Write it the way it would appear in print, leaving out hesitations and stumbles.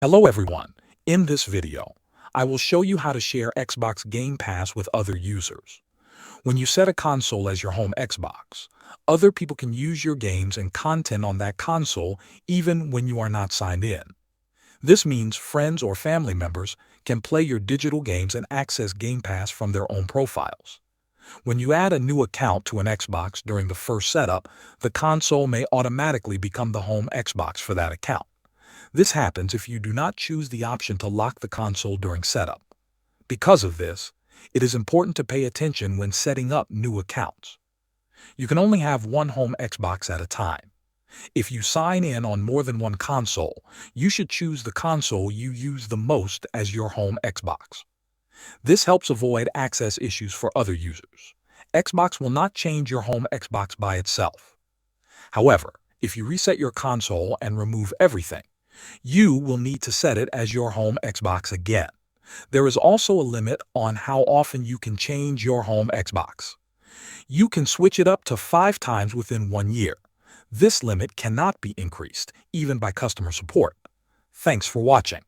Hello everyone. In this video, I will show you how to share Xbox Game Pass with other users. When you set a console as your home Xbox, other people can use your games and content on that console even when you are not signed in. This means friends or family members can play your digital games and access Game Pass from their own profiles. When you add a new account to an Xbox during the first setup, the console may automatically become the home Xbox for that account. This happens if you do not choose the option to lock the console during setup. Because of this, it is important to pay attention when setting up new accounts. You can only have one home Xbox at a time. If you sign in on more than one console, you should choose the console you use the most as your home Xbox. This helps avoid access issues for other users. Xbox will not change your home Xbox by itself. However, if you reset your console and remove everything, you will need to set it as your home Xbox again. There is also a limit on how often you can change your home Xbox. You can switch it up to 5 times within 1 year. This limit cannot be increased, even by customer support. Thanks for watching.